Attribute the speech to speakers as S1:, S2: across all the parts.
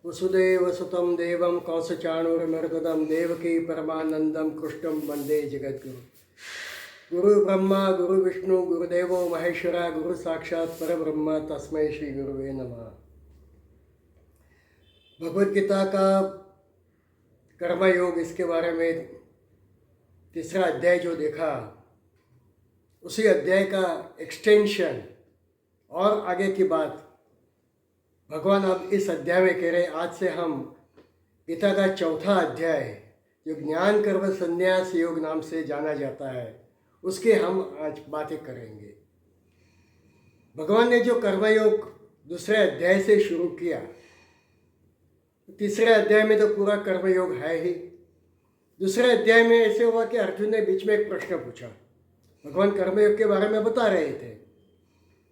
S1: वसुदेवसुतं देवं कंसचाणूरमर्दनं देवकी परमानंदं कृष्णं वंदे जगद्गुरु। गुरु ब्रह्मा गुरु विष्णु गुरुदेवो महेश्वरा गुरु साक्षात् परब्रह्म तस्मै श्री गुरुवे नमः। भगवद गीता का कर्मयोग, इसके बारे में तीसरा अध्याय जो देखा, उसी अध्याय का एक्सटेंशन और आगे की बात भगवान अब इस अध्याय में कह रहे। आज से हम गीता का चौथा अध्याय, जो ज्ञान कर्म संन्यास योग नाम से जाना जाता है, उसके हम आज बातें करेंगे। भगवान ने जो कर्मयोग दूसरे अध्याय से शुरू किया, तीसरे अध्याय में तो पूरा कर्मयोग है ही। दूसरे अध्याय में ऐसे हुआ कि अर्जुन ने बीच में एक प्रश्न पूछा। भगवान कर्मयोग के बारे में बता रहे थे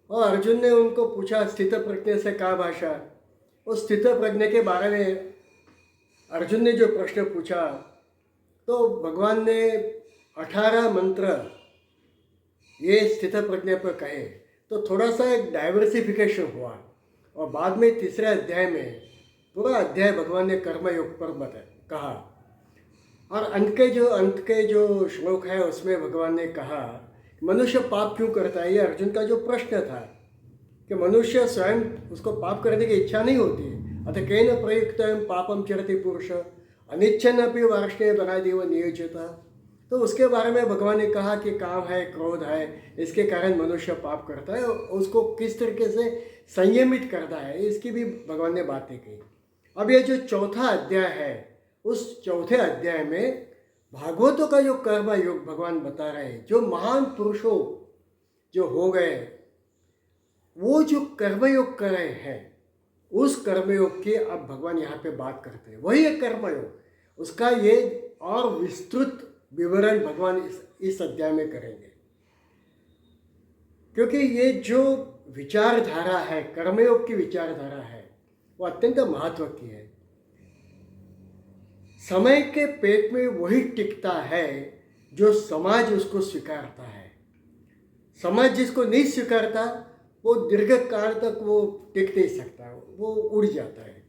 S1: और अर्जुन ने उनको पूछा, स्थित प्रज्ञ से का भाषा। उस स्थित प्रज्ञ के बारे में अर्जुन ने जो प्रश्न पूछा, तो भगवान ने 18 मंत्र ये स्थित प्रज्ञ पर कहे, तो थोड़ा सा एक डाइवर्सिफिकेशन हुआ। और बाद में तीसरे अध्याय में पूरा अध्याय भगवान ने कर्मयोग पर कहा। और अंत के जो श्लोक है, उसमें भगवान ने कहा मनुष्य पाप क्यों करता है। ये अर्जुन का जो प्रश्न था कि मनुष्य स्वयं, उसको पाप करने की इच्छा नहीं होती है। अतः केन प्रयुक्त पापम चरति पुरुष अनिच्छन अपनी वार्ष्णेय बनादेव नियोजिता। तो उसके बारे में भगवान ने कहा कि काम है, क्रोध है, इसके कारण मनुष्य पाप करता है, उसको किस तरीके से संयमित करता है, इसकी भी भगवान ने बातें की। अब ये जो चौथा अध्याय है, उस चौथे अध्याय में भागवतों का जो कर्म योग भगवान बता रहे हैं, जो महान पुरुषों जो हो गए, वो जो कर्मयोग कर रहे हैं, उस कर्मयोग की अब भगवान यहाँ पे बात करते हैं। वही है कर्मयोग, उसका ये और विस्तृत विवरण भगवान इस अध्याय में करेंगे। क्योंकि ये जो विचारधारा है, कर्मयोग की विचारधारा है, वो अत्यंत महत्व की है। समय के पेट में वही टिकता है जो समाज उसको स्वीकारता है। समाज जिसको नहीं स्वीकारता, वो दीर्घ काल तक वो टिक नहीं सकता, वो उड़ जाता है।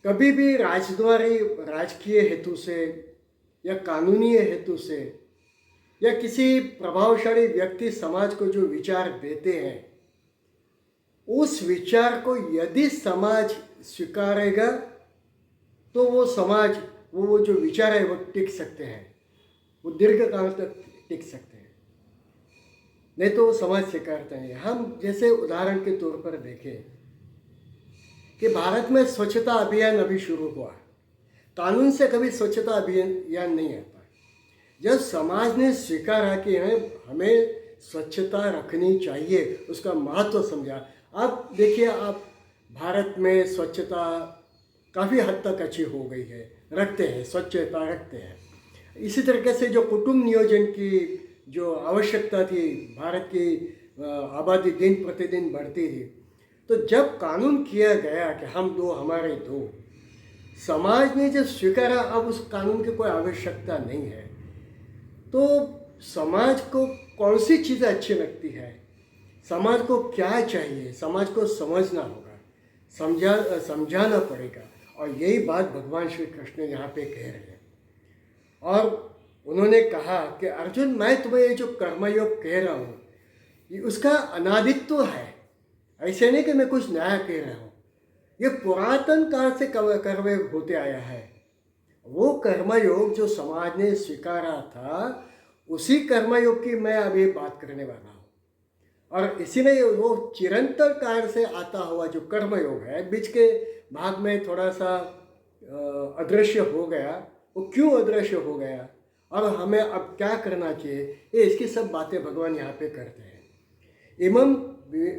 S1: कभी भी राजद्वारी राजकीय हेतु से या कानूनी हेतु से या किसी प्रभावशाली व्यक्ति समाज को जो विचार देते हैं, उस विचार को यदि समाज स्वीकारेगा तो वो समाज, वो जो विचार है, वो टिक सकते हैं, वो दीर्घ काल तक टिक सकते हैं। नहीं तो वो समाज स्वीकारते हैं। हम जैसे उदाहरण के तौर पर देखें कि भारत में स्वच्छता अभियान अभी शुरू हुआ। कानून से कभी स्वच्छता अभियान नहीं आता। जब समाज ने स्वीकारा कि हमें स्वच्छता रखनी चाहिए, उसका महत्व समझा। अब देखिए, आप भारत में स्वच्छता काफ़ी हद तक अच्छी हो गई है, रखते हैं, स्वच्छता रखते हैं। इसी तरीके से जो कुटुंब नियोजन की जो आवश्यकता थी, भारत की आबादी दिन प्रतिदिन बढ़ती थी, तो जब कानून किया गया कि हम दो हमारे दो, समाज ने जब स्वीकारा, अब उस कानून की कोई आवश्यकता नहीं है। तो समाज को कौन सी चीज़ अच्छी लगती है, समाज को क्या चाहिए, समाज को समझना होगा, समझाना पड़ेगा। और यही बात भगवान श्री कृष्ण यहाँ पे कह रहे हैं। और उन्होंने कहा कि अर्जुन, मैं तुम्हें ये जो कर्मयोग कह रहा हूँ, ये उसका अनादित्व है। ऐसे नहीं कि मैं कुछ नया कह रहा हूँ, ये पुरातन काल से कर्मयोग होते आया है। वो कर्मयोग जो समाज ने स्वीकारा था, उसी कर्मयोग की मैं अभी बात करने वाला हूँ। और इसीलिए वो चिरंतन काल से आता हुआ जो कर्मयोग है, बीच के भाग में थोड़ा सा अदृश्य हो गया। वो क्यों अदृश्य हो गया और हमें अब क्या करना चाहिए, ये इसकी सब बातें भगवान यहाँ पे करते हैं। इमं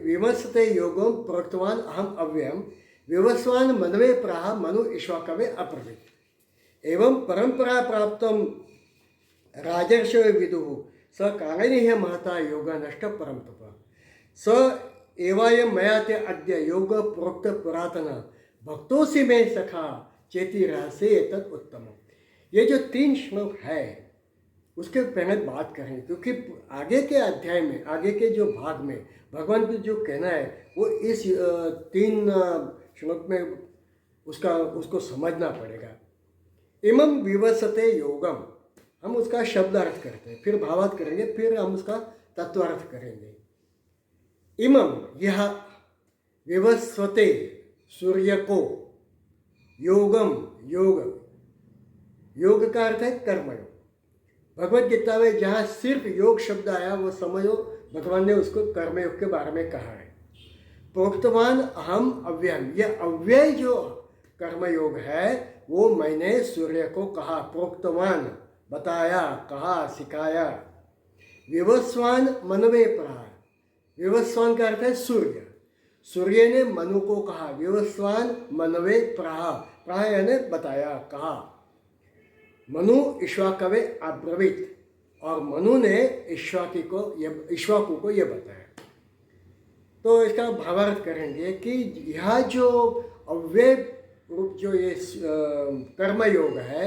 S1: विमर्शते योगम प्रोक्तवान अहम अव्ययम विवस्वान मनवे प्राह मनु ईश्वकवे अप्रवृत्त एवं परंपरा प्राप्तम राजर्षय विदुः स कालनिह महता योग नष्ट परम तप स एवायम मया ते अद्य योग प्रोक्त पुरातन भक्तों में सखा चेती रहस्य एतत् उत्तम। ये जो 3 श्लोक है, उसके पहले बात करें, क्योंकि आगे के अध्याय में, आगे के जो भाग में भगवान को जो कहना है, वो इस 3 श्लोक में उसको समझना पड़ेगा। इमं विवसते योगम, हम उसका शब्दार्थ करते हैं, फिर भावार्थ करेंगे, फिर हम उसका तत्वार्थ करेंगे। इमं, यह, विवस्वते, सूर्य को, योगम, योग, योग का अर्थ है कर्मयोग। भगवत गीता में जहाँ सिर्फ योग शब्द आया वो समझो भगवान ने उसको कर्मयोग के बारे में कहा है। प्रोक्तवान अहम अव्ययम, यह अव्यय जो कर्मयोग है वो मैंने सूर्य को कहा। प्रोक्तवान, बताया, कहा, सिखाया। विवस्वान मनवे प्रहा, विवस्वान का अर्थ है सूर्य। सूर्य ने मनु को कहा। विवस्वान मनवे प्रहा, प्रहा यानी बताया, कहा। मनु इक्ष्वाकवे अब्रवीत, और मनु ने इक्ष्वाकु को यह बताया। तो इसका भावार्थ करेंगे कि यह जो अव्यय रूप जो ये कर्मयोग है,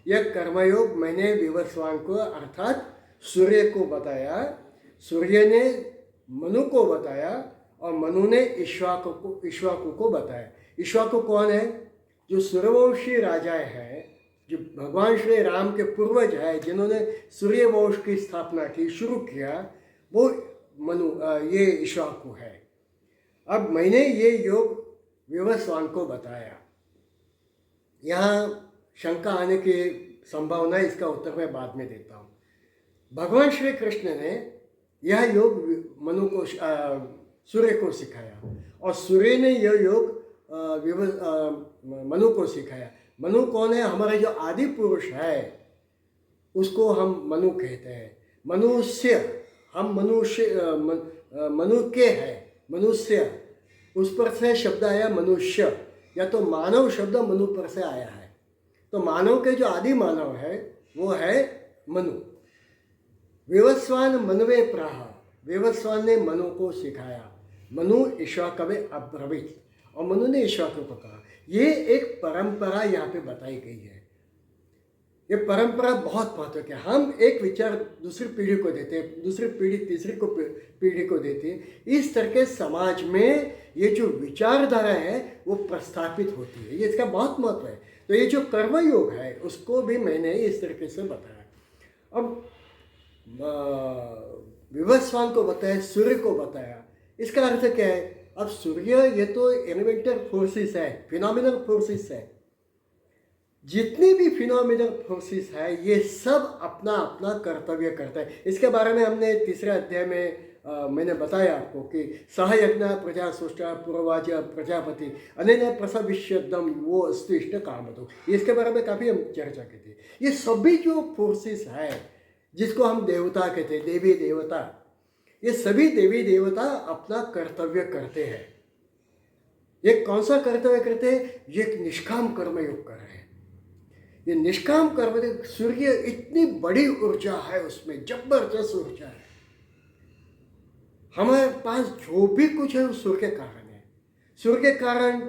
S1: यह कर्मयोग मैंने विवस्वान को अर्थात सूर्य को बताया, सूर्य ने मनु को बताया और मनु ने इक्ष्वाकु को बताया। इक्ष्वाकु कौन है? जो सूर्यवंशी राजा है, जो भगवान श्री राम के पूर्वज है, जिन्होंने सूर्यवंश की स्थापना की, शुरू किया, वो ये इक्ष्वाकु है। अब मैंने ये योग विवस्वान को बताया। यहाँ शंका आने की संभावना है, इसका उत्तर मैं बाद में देता हूँ। भगवान श्री कृष्ण ने यह योग सूर्य को सिखाया और सूर्य ने यह योग मनु को सिखाया। मनु कौन है? हमारा जो आदि पुरुष है उसको हम मनु कहते हैं। मनुष्य, हम मनु के हैं, मनुष्य, उस पर से शब्द आया मनुष्य, या तो मानव शब्द मनु पर से आया है। तो मानव के जो आदि मानव है वो है मनु। विवस्वान मनवे प्राह, विवस्वान ने मनु को सिखाया। मनु इक्ष्वाकवे अब्रवीत, और मनु ने इक्ष्वाकु को कहा। ये एक परंपरा यहाँ पे बताई गई है। ये परंपरा बहुत महत्वपूर्ण है। हम एक विचार दूसरी पीढ़ी को देते हैं, दूसरी पीढ़ी तीसरी पीढ़ी को देती है। इस तरह के समाज में ये जो विचारधारा है वो प्रस्थापित होती है। ये इसका बहुत महत्व है। तो ये जो कर्मयोग है उसको भी मैंने इस तरीके से बताया। अब विवस्वान को बताया, सूर्य को बताया। इसका अर्थ क्या है? अब सूर्य ये तो एलिमेंटल फोर्सेस है, फिनोमिनल फोर्सेस है। जितनी भी फिनोमिनल फोर्सेस है ये सब अपना अपना कर्तव्य करता है। इसके बारे में हमने तीसरे अध्याय में मैंने बताया आपको कि सहयज्ञ प्रजा सृष्टा पूर्वाज प्रजापति अनेन प्रसविष्यदम वो अस्तु इष्ट कामतो, इसके बारे में काफ़ी हम चर्चा की थी। ये सभी जो फोर्सेस है जिसको हम देवता कहते हैं, देवी देवता, ये सभी देवी देवता अपना कर्तव्य करते हैं। ये कौन सा कर्तव्य करते हैं? ये निष्काम कर्मयोग कर रहे हैं। ये निष्काम कर्म, सूर्य इतनी बड़ी ऊर्जा है, उसमें जबरदस्त ऊर्जा है। हमारे पास जो भी कुछ है वो सूर्य के कारण है। सूर्य के कारण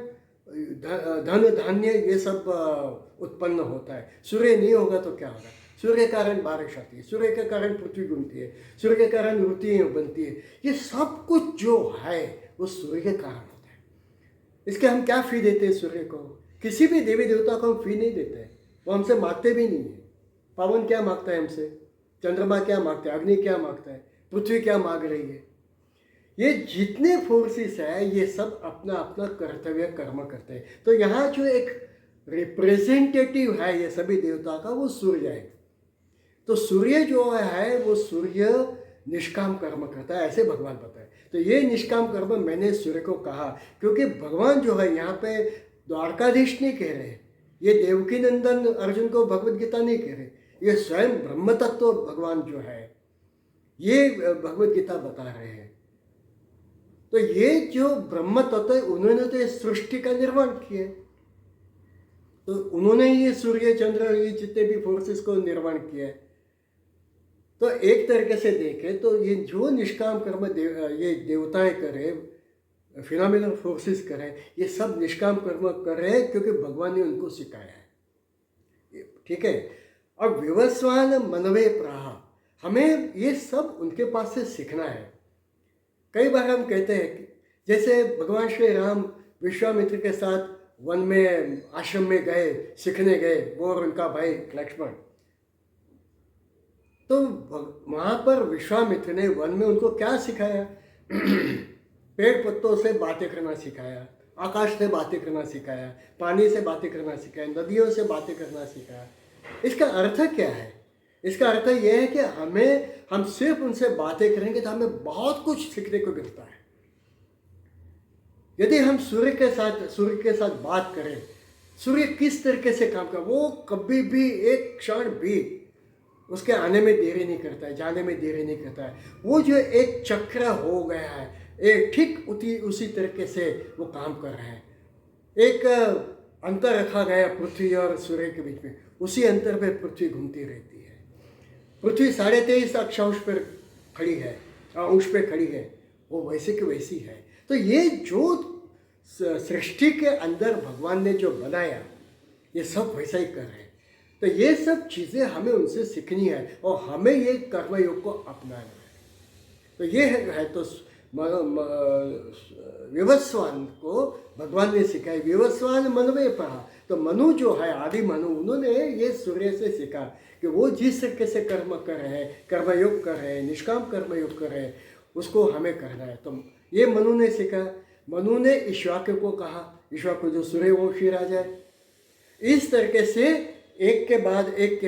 S1: धन धान्य ये सब उत्पन्न होता है। सूर्य नहीं होगा तो क्या होगा? सूर्य के कारण बारिश आती है, सूर्य के कारण पृथ्वी घूमती है, सूर्य के कारण ऋतुएं बनती है। ये सब कुछ जो है वो सूर्य के कारण होता है। इसके हम क्या फी देते हैं सूर्य को? किसी भी देवी देवता को हम फी नहीं देते, वो हमसे मांगते भी नहीं है। पवन क्या मांगता है हमसे? चंद्रमा क्या मांगता है? अग्नि क्या मांगता है? पृथ्वी क्या मांग रही है? ये जितने फोर्सेस है ये सब अपना अपना कर्तव्य कर्म करते हैं। तो यहाँ जो एक रिप्रेजेंटेटिव है ये सभी देवता का वो सूर्य है। तो सूर्य जो है वो सूर्य निष्काम कर्म करता है, ऐसे भगवान बताए। तो ये निष्काम कर्म मैंने सूर्य को कहा क्योंकि भगवान जो है यहाँ पे द्वारकाधीश नहीं कह रहे, ये देवकी नंदन अर्जुन को भगवद गीता नहीं कह रहे, ये स्वयं ब्रह्म तत्व भगवान जो है ये भगवद गीता बता रहे हैं। तो ये जो ब्रह्म तत्व है उन्होंने तो इस सृष्टि का निर्माण किया, तो उन्होंने ये सूर्य चंद्र ये जितने भी फोर्सेस को निर्माण किया है। तो एक तरीके से देखें तो ये जो निष्काम कर्म ये देवताएं करें, फिनोमिनल फोर्सेस करें, ये सब निष्काम कर्म कर रहे हैं क्योंकि भगवान ने उनको सिखाया है। ठीक है। अब विवस्वान मनवे प्राह, हमें ये सब उनके पास से सीखना है। कई बार हम कहते हैं कि जैसे भगवान श्री राम विश्वामित्र के साथ वन में आश्रम में गए, सीखने गए, वो और उनका भाई लक्ष्मण। तो वहाँ पर विश्वामित्र ने वन में उनको क्या सिखाया? पेड़ पत्तों से बातें करना सिखाया, आकाश से बातें करना सिखाया, पानी से बातें करना सिखाया, नदियों से बातें करना सिखाया। इसका अर्थ क्या है? इसका अर्थ यह है कि हम सिर्फ उनसे बातें करेंगे तो हमें बहुत कुछ सीखने को मिलता है। यदि हम सूर्य के साथ बात करें, सूर्य किस तरीके से काम करता है, वो कभी भी एक क्षण भी उसके आने में देरी नहीं करता है, जाने में देरी नहीं करता है। वो जो एक चक्र हो गया है, एक ठीक उसी तरीके से वो काम कर रहा है। एक अंतर रखा गया पृथ्वी और सूर्य के बीच में, उसी अंतर पे पृथ्वी घूमती रहती है। पृथ्वी 23.5 अक्षांश पर खड़ी है, अंश पे खड़ी है, वो वैसे की वैसी है। तो ये जो सृष्टि के अंदर भगवान ने जो बनाया, ये सब वैसा ही कर रहे हैं। तो ये सब चीज़ें हमें उनसे सीखनी है और हमें ये कर्मयोग को अपनाना है। तो ये है तो विवस्वान को भगवान ने सिखाया। विवस्वान मनु में पढ़ा, तो मनु जो है, आदि मनु, उन्होंने ये सूर्य से सीखा कि वो जिस तरीके से कर्म कर रहे हैं, कर्मयोग कर रहे हैं, निष्काम कर्मयोग कर रहे हैं, उसको हमें करना है। तो ये मनु ने सीखा। मनु ने ईश्वाकु को कहा, ईश्वाकु जो सूर्यवंशी राजा है। इस तरीके से एक के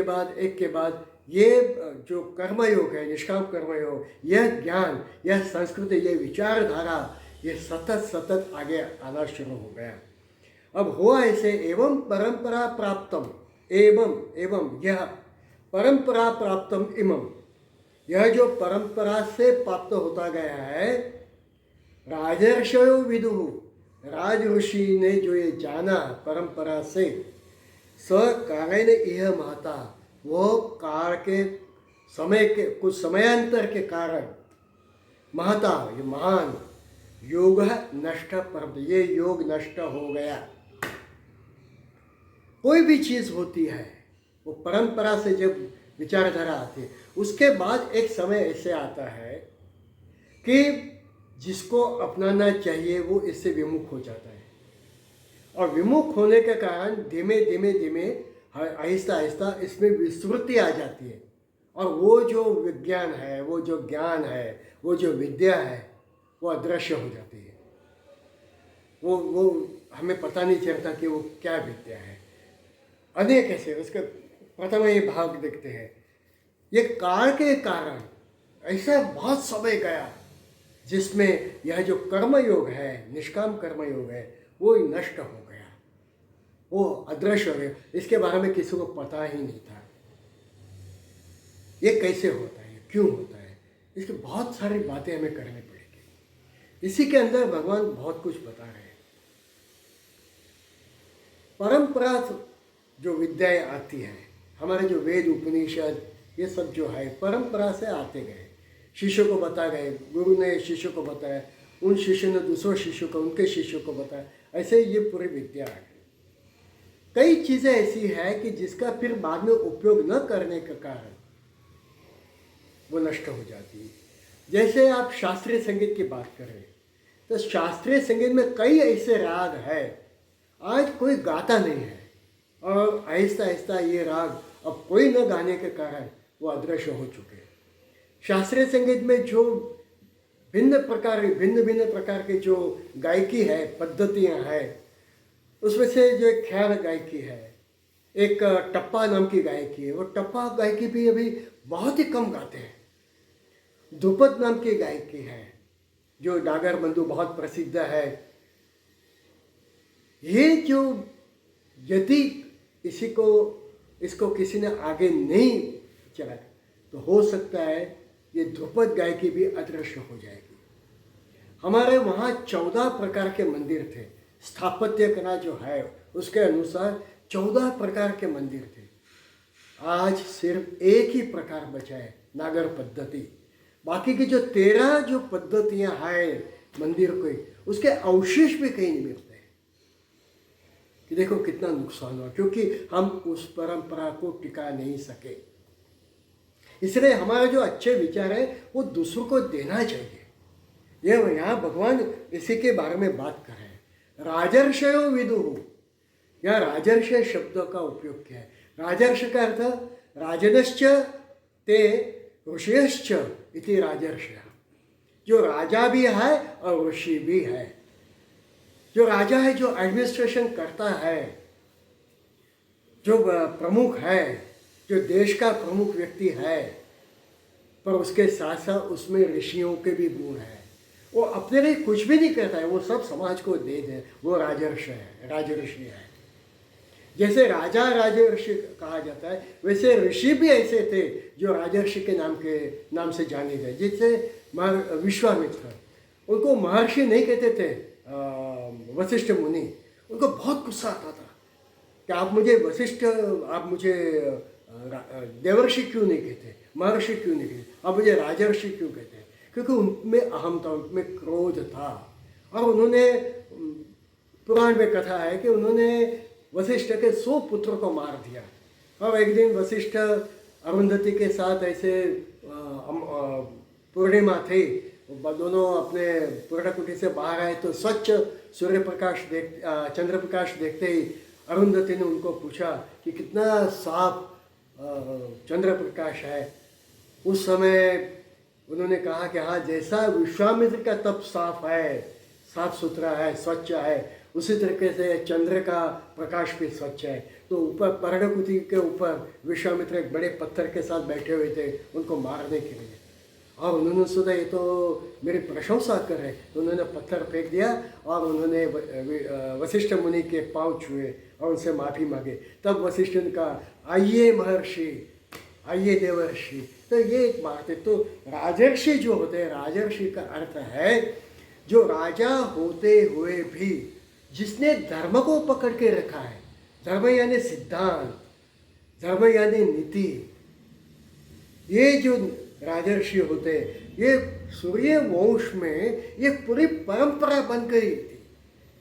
S1: बाद एक ये जो कर्मयोग है, निष्काम कर्मयोग, यह ज्ञान, यह संस्कृति, यह विचारधारा, ये सतत आगे आना शुरू हो गया। अब हुआ ऐसे, एवं परंपरा प्राप्तम, एवं यह परंपरा प्राप्तम इमम, यह जो परंपरा से प्राप्त होता गया है, राजर्षयो विदुः, राज ऋषि ने जो ये जाना परंपरा से, स कालेन इह महता, वो काल के समय के कुछ समयांतर के कारण महता, ये महान योग नष्ट परम, ये योग नष्ट हो गया। कोई भी चीज़ होती है वो परंपरा से जब विचारधारा आती है, उसके बाद एक समय ऐसे आता है कि जिसको अपनाना चाहिए वो इससे विमुख हो जाता है। और विमुख होने के कारण धीमे धीमे आहिस्ता इसमें विस्मृति आ जाती है। और वो जो विज्ञान है, वो जो ज्ञान है, वो जो विद्या है, वो अदृश्य हो जाती है। वो हमें पता नहीं चलता कि वो क्या विद्या है। अनेक ऐसे उसके प्रथम ये भाग देखते हैं। ये काल के कारण ऐसा बहुत समय गया जिसमें यह जो कर्मयोग है, निष्काम कर्मयोग है, वो नष्ट हो गया, वो अदृश्य हो गया। इसके बारे में किसी को पता ही नहीं था। ये कैसे होता है, क्यों होता है, इसकी बहुत सारी बातें हमें करनी पड़ेगी। इसी के अंदर भगवान बहुत कुछ बता रहे हैं। परंपरा जो विद्याएं आती हैं, हमारे जो वेद उपनिषद, ये सब जो है परंपरा से आते गए, शिष्यों को बता गए, गुरु ने शिष्यों को बताया, उन शिष्यों ने दूसरों शिष्यों को, उनके शिष्यों को बताया, ऐसे ये पूरी विद्या है। कई चीज़ें ऐसी है कि जिसका फिर बाद में उपयोग न करने के कारण वो नष्ट हो जाती है। जैसे आप शास्त्रीय संगीत की बात करें, तो शास्त्रीय संगीत में कई ऐसे राग है आज कोई गाता नहीं है, और आहिस्ता ये राग अब कोई न गाने के कारण वो अदृश्य हो चुके हैं। शास्त्रीय संगीत में जो भिन्न प्रकार के जो गायकी है, पद्धतियाँ हैं, उसमें से जो एक ख्याल गायकी है, एक टप्पा नाम की गायकी है, वो टप्पा गायकी भी अभी बहुत ही कम गाते हैं। ध्रुपद नाम की गायकी है, जो डागर बंधु बहुत प्रसिद्ध है। ये जो यदि इसको किसी ने आगे नहीं चला तो हो सकता है ये ध्रुपद गायकी भी अदृश्य हो जाएगी। हमारे वहाँ 14 प्रकार के मंदिर थे। स्थापत्य कला जो है उसके अनुसार 14 प्रकार के मंदिर थे। आज सिर्फ एक ही प्रकार बचा है, नागर पद्धति। बाकी की जो 13 जो पद्धतियाँ हैं मंदिर की, उसके अवशेष भी कहीं नहीं मिलते। कि देखो कितना नुकसान हुआ, क्योंकि हम उस परंपरा को टिका नहीं सके। इसलिए हमारे जो अच्छे विचार है वो दूसरों को देना चाहिए। ये यहाँ भगवान इसी के बारे में बात कर रहे हैं। राजर्षयो विदुः, यहाँ राजर्ष शब्द का उपयोग किया है। राजर्ष का अर्थ राजनश्च ते ऋषयश्च इति राजर्ष, जो राजा भी है और ऋषि भी है। जो राजा है, जो एडमिनिस्ट्रेशन करता है, जो प्रमुख है, जो देश का प्रमुख व्यक्ति है, पर उसके साथ साथ उसमें ऋषियों के भी गुण हैं। वो अपने लिए कुछ भी नहीं करता है, वो सब समाज को दे दे, वो राजर्षि है, राजऋषि है। जैसे राजा राजर्षि कहा जाता है, वैसे ऋषि भी ऐसे थे जो राजर्षि के नाम से जाने गए। जैसे विश्वामित्र, उनको महर्षि नहीं कहते थे, वशिष्ठ मुनि। उनको बहुत गुस्सा आता था कि आप मुझे वशिष्ठ, आप मुझे देवर्षि क्यों नहीं कहते, महर्षि क्यों नहीं कहते, आप मुझे राजर्षि क्यों कहते हैं? क्योंकि उनमें अहम था, उनमें क्रोध था। और उन्होंने, पुराण में कथा है कि उन्होंने वशिष्ठ के 100 पुत्रों को मार दिया। और एक दिन वशिष्ठ अरुंधति के साथ ऐसे पूर्णिमा थी, दोनों अपने पूर्णकुटी से बाहर आए तो स्वच्छ सूर्य प्रकाश चंद्र प्रकाश देखते ही अरुंधति ने उनको पूछा कि कितना साफ चंद्र प्रकाश है। उस समय उन्होंने कहा कि हाँ, जैसा विश्वामित्र का तप साफ है, साफ सुथरा है, स्वच्छ है, उसी तरीके से चंद्र का प्रकाश भी स्वच्छ है। तो ऊपर पर्णकुटी के ऊपर विश्वामित्र एक बड़े पत्थर के साथ बैठे हुए थे उनको मारने के लिए। और उन्होंने सोचा ये तो मेरी प्रशंसा कर रहे, तो उन्होंने पत्थर फेंक दिया और उन्होंने वशिष्ठ मुनि के पाँव छुए और उनसे माफ़ी मांगे। तब वशिष्ठ ने कहा, आइए महर्षि, आइए देवर्षि। तो ये एक बात है। तो राजर्षि जो होते हैं, राजर्षि का अर्थ है जो राजा होते हुए भी जिसने धर्म को पकड़ के रखा है। धर्म यानी सिद्धांत, धर्म यानी नीति। ये जो राजर्षि होते हैं, ये सूर्य वंश में ये पूरी परंपरा बन गई थी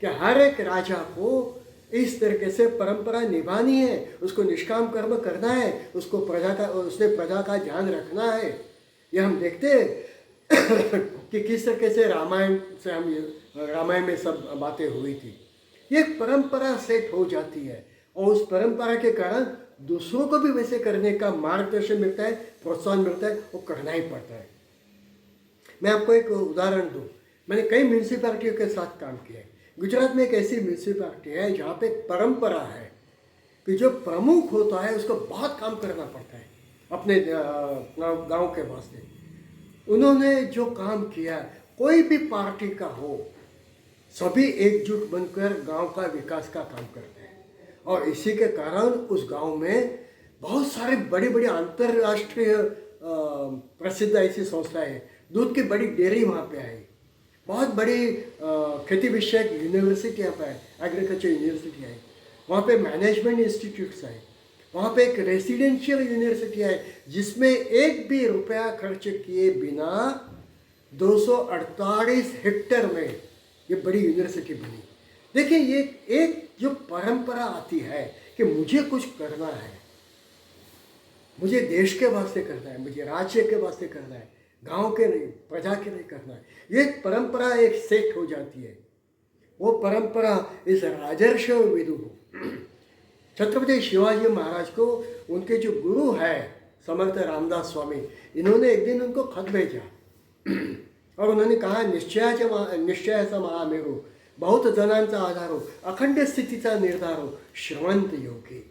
S1: कि हर एक राजा को इस तरीके से परंपरा निभानी है, उसको निष्काम कर्म करना है, उसको उसने प्रजा का ध्यान रखना है। ये हम देखते हैं कि किस तरीके से रामायण में सब बातें हुई थी। ये परंपरा सेट हो जाती है और उस परंपरा के कारण दूसरों को भी वैसे करने का मार्गदर्शन मिलता है, प्रोत्साहन मिलता है, वो करना ही पड़ता है। मैं आपको एक उदाहरण दूं। मैंने कई म्यूनसिपैलिटियों के साथ काम किया है। गुजरात में एक ऐसी म्यूनसिपैलिटी है जहाँ पे परंपरा है कि जो प्रमुख होता है उसको बहुत काम करना पड़ता है अपने गांव के वास्ते। उन्होंने जो काम किया, कोई भी पार्टी का हो, सभी एकजुट बनकर गांव का विकास का काम करते हैं। और इसी के कारण उस गांव में बहुत सारे बड़ी बड़ी अंतर्राष्ट्रीय प्रसिद्ध ऐसी संस्थाएं, दूध की बड़ी डेयरी वहाँ पे आई, बहुत बड़ी खेती विषयक यूनिवर्सिटी यहाँ पे है, एग्रीकल्चर यूनिवर्सिटी है, वहाँ पे मैनेजमेंट इंस्टीट्यूट्स है, वहाँ पे एक रेसिडेंशियल यूनिवर्सिटी है जिसमें एक भी रुपया खर्च किए बिना 248 हेक्टेयर में ये बड़ी यूनिवर्सिटी बनी। देखिए, ये एक जो परंपरा आती है कि मुझे कुछ करना है, मुझे देश के वास्ते करना है, मुझे राज्य के वास्ते करना है, गांव के नहीं, प्रजा के नहीं करना है। ये परंपरा एक सेट हो जाती है। वो परंपरा इस राजर्ष विदु छत्रपति शिवाजी महाराज को उनके जो गुरु है समर्थ रामदास स्वामी, इन्होंने एक दिन उनको खत भेजा और उन्होंने कहा, निश्चयाचा महामेरू, बहुत जणांचा आधारो, अखंड स्थितीचा निर्धारो, श्रीमंत योगी।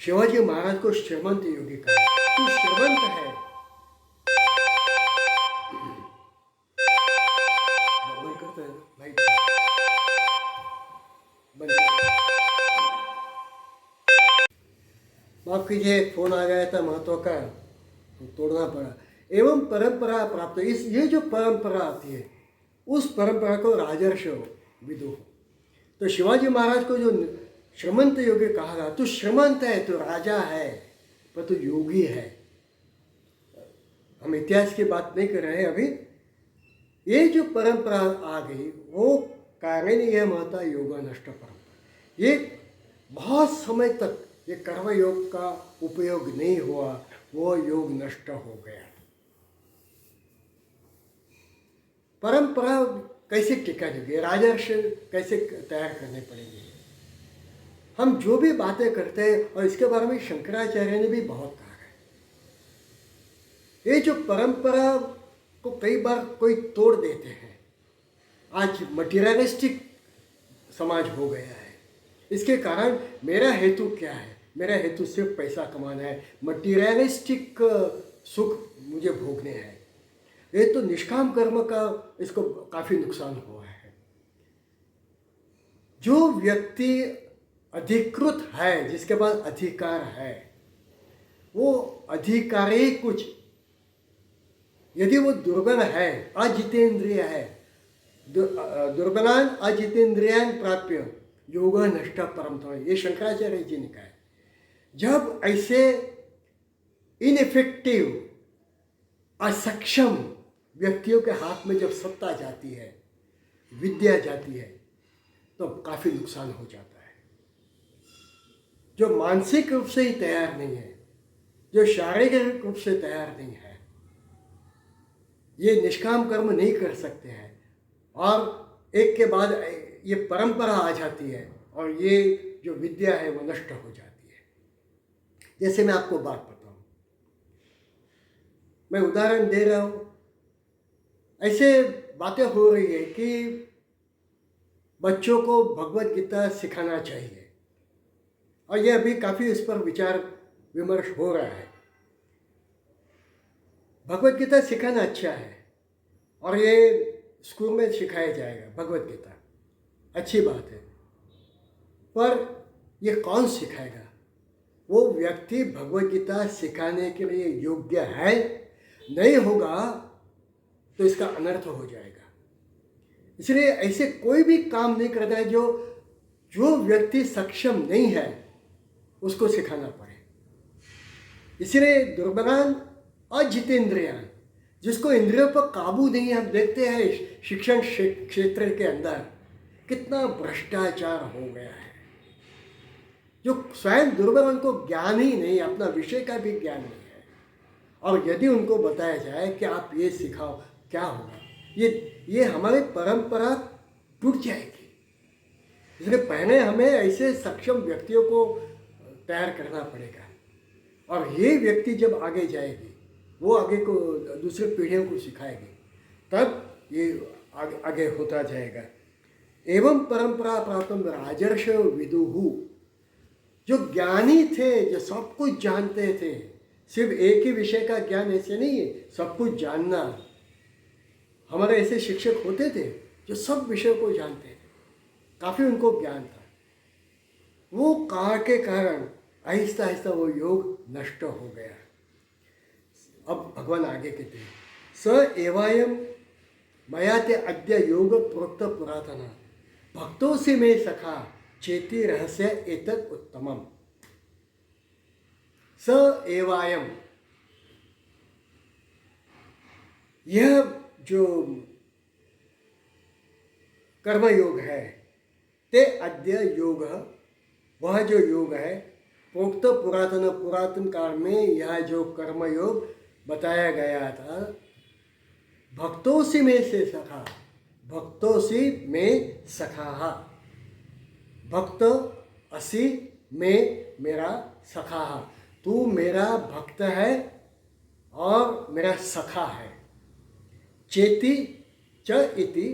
S1: शिवाजी महाराज को श्रीमंत योगी कहा। तू श्रीमंत है, भाई माफ कीजिए, फोन आ गया था महत्व का, तो तोड़ना पड़ा। एवं परंपरा प्राप्त, ये जो परंपरा आती है उस परंपरा को राजर्ष विदु। तो शिवाजी महाराज को जो श्रीमंत योगी कहा गया, तू श्रीमंत है, तू राजा है, पर तू योगी है। हम इतिहास की बात नहीं कर रहे हैं अभी। ये जो परंपरा आ गई वो कारण यह महता योग नष्ट परंपरा। ये बहुत समय तक ये कर्म योग का उपयोग नहीं हुआ, वो योग नष्ट हो गया। परंपरा कैसे टिका जाएगी, राजर्ष कैसे तैयार करने पड़ेंगे। हम जो भी बातें करते हैं, और इसके बारे में शंकराचार्य ने भी बहुत कहा है, ये जो परंपरा को कई बार कोई तोड़ देते हैं। आज मटीरियलिस्टिक समाज हो गया है। इसके कारण मेरा हेतु क्या है? मेरा हेतु सिर्फ पैसा कमाना है, मटीरियलिस्टिक सुख मुझे भोगने हैं। ये तो निष्काम कर्म का इसको काफ़ी नुकसान हुआ है। जो व्यक्ति अधिकृत है, जिसके पास अधिकार है, वो अधिकारी कुछ, यदि वो दुर्बल है, अजितेंद्रिय है, दुर्बलान अजितेंद्रियान प्राप्य योग नष्ट परम तम, ये शंकराचार्य जी ने कहा है। जब ऐसे इनइफेक्टिव, असक्षम व्यक्तियों के हाथ में जब सत्ता जाती है, विद्या जाती है, तो काफ़ी नुकसान हो जाता है। जो मानसिक रूप से ही तैयार नहीं है, जो शारीरिक रूप से तैयार नहीं है, ये निष्काम कर्म नहीं कर सकते हैं, और एक के बाद ये परंपरा आ जाती है, और ये जो विद्या है वो नष्ट हो जाती है। जैसे मैं आपको बात बताऊं, मैं उदाहरण दे रहा हूँ। ऐसे बातें हो रही है कि बच्चों को भगवत गीता सिखाना चाहिए, और ये अभी काफ़ी इस पर विचार विमर्श हो रहा है। भगवत गीता सिखाना अच्छा है, और ये स्कूल में सिखाया जाएगा भगवत गीता, अच्छी बात है। पर ये कौन सिखाएगा? वो व्यक्ति भगवत गीता सिखाने के लिए योग्य है, नहीं होगा तो इसका अनर्थ हो जाएगा। इसलिए ऐसे कोई भी काम नहीं करता है जो व्यक्ति सक्षम नहीं है उसको सिखाना पड़े। इसलिए दुर्बलान अजितेंद्रियान, जिसको इंद्रियों पर काबू नहीं है। हम देखते हैं शिक्षण क्षेत्र के अंदर कितना भ्रष्टाचार हो गया है। जो स्वयं दुर्बल, उनको ज्ञान ही नहीं, अपना विषय का भी ज्ञान नहीं है, और यदि उनको बताया जाए कि आप ये सिखाओ, क्या होगा? ये हमारी परंपरा टूट जाएगी। इसलिए पहले हमें ऐसे सक्षम व्यक्तियों को तैयार करना पड़ेगा, और ये व्यक्ति जब आगे जाएगी, वो आगे को दूसरी पीढ़ियों को सिखाएगी, तब ये आगे होता जाएगा। एवं परंपरा प्राप्तम राजर्ष विदुहु, जो ज्ञानी थे, जो सब कुछ जानते थे, सिर्फ एक ही विषय का ज्ञान ऐसे नहीं है, सब कुछ जानना। हमारे ऐसे शिक्षक होते थे जो सब विषयों को जानते थे, काफ़ी उनको ज्ञान था। वो काल के कारण आहिस्ता आहिस्ता वो योग नष्ट हो गया। अब भगवान आगे कहते हैं, स एवायम मया ते अद्य योग प्रोक्त पुरातना भक्तों से में सखा चेती रहस्य एतत् उत्तमम। स एवायम, यह जो कर्मयोग है, ते अद्य योग, वह जो योग है, प्रोक्त पुरातन काल में यह जो कर्मयोग बताया गया था, भक्तों से में से सखा, भक्तों से में सखा, भक्त असी में मेरा सखा, तू मेरा भक्त है और मेरा सखा है। चेति च इति